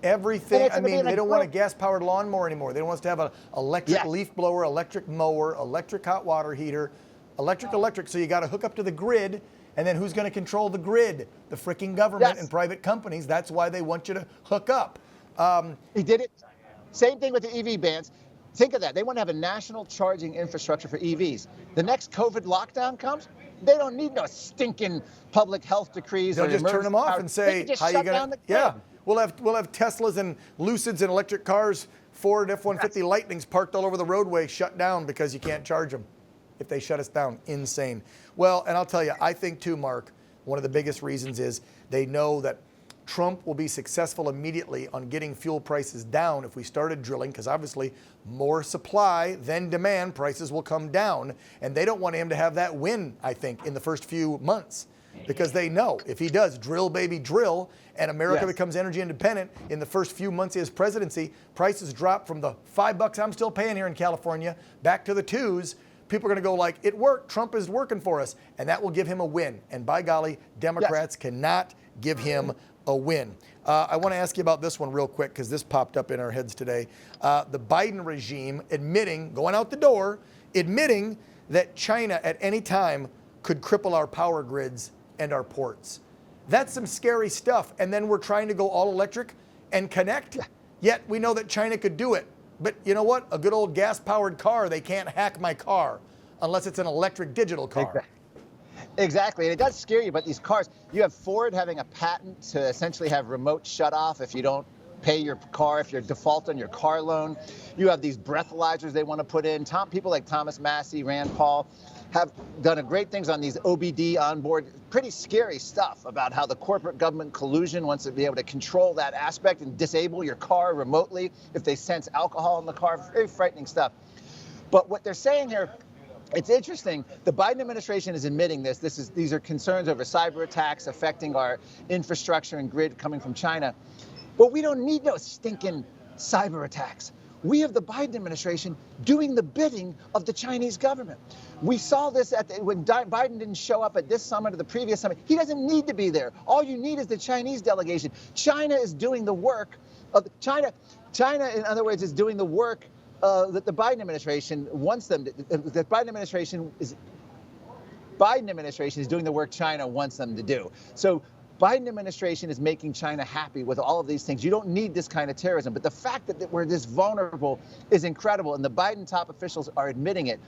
Everything. I gonna be mean, in they a don't want a grid. gas-powered lawnmower anymore. They want us to have an electric Yes. leaf blower, electric mower, electric hot water heater, electric. So you got to hook up to the grid, and then who's going to control the grid? The freaking government and Yes. private companies. That's why they want you to hook up. He did it. Same thing with the EV bans. Think of that. They want to have a national charging infrastructure for EVs. The next COVID lockdown comes, they don't need no stinking public health decrees. They'll or just turn them off and they say, can just "How you shut gonna?" down the Yeah, grid. we'll have Teslas and Lucids and electric cars, Ford F-150 Lightnings parked all over the roadway, shut down because you can't charge them. If they shut us down, insane. Well, and I'll tell you, I think too, Mark, one of the biggest reasons is they know that Trump will be successful immediately on getting fuel prices down if we started drilling, because obviously more supply than demand, prices will come down. And they don't want him to have that win, I think, in the first few months, because they know if he does drill, baby, drill, and America becomes energy independent in the first few months of his presidency, prices drop from the $5 I'm still paying here in California back to the $2s. People are going to go like, it worked. Trump is working for us. And that will give him a win. And by golly, Democrats cannot give him a win. I want to ask you about this one real quick because this popped up in our heads today. The Biden regime going out the door, admitting that China at any time could cripple our power grids and our ports. That's some scary stuff. And then we're trying to go all electric and connect. Yet we know that China could do it. But you know what? A good old gas-powered car, they can't hack my car unless it's an electric digital car. Exactly, and it does scare you, but these cars, you have Ford having a patent to essentially have remote shut-off if you don't pay your car, if you're default on your car loan. You have these breathalyzers they want to put in. People like Thomas Massey, Rand Paul, have done great things on these OBD onboard, pretty scary stuff about how the corporate government collusion wants to be able to control that aspect and disable your car remotely if they sense alcohol in the car. Very frightening stuff. But what they're saying here, it's interesting. The Biden administration is admitting this. These are concerns over cyber attacks affecting our infrastructure and grid coming from China. But we don't need no stinking cyber attacks. We have the Biden administration doing the bidding of the Chinese government. We saw this when Biden didn't show up at this summit or the previous summit. He doesn't need to be there. All you need is the Chinese delegation. China is doing the work of China. China, in other words, is doing the work that the Biden administration wants them to. The Biden administration is doing the work China wants them to do. So Biden administration is making China happy with all of these things. You don't need this kind of terrorism. But the fact that we're this vulnerable is incredible. And the Biden top officials are admitting it.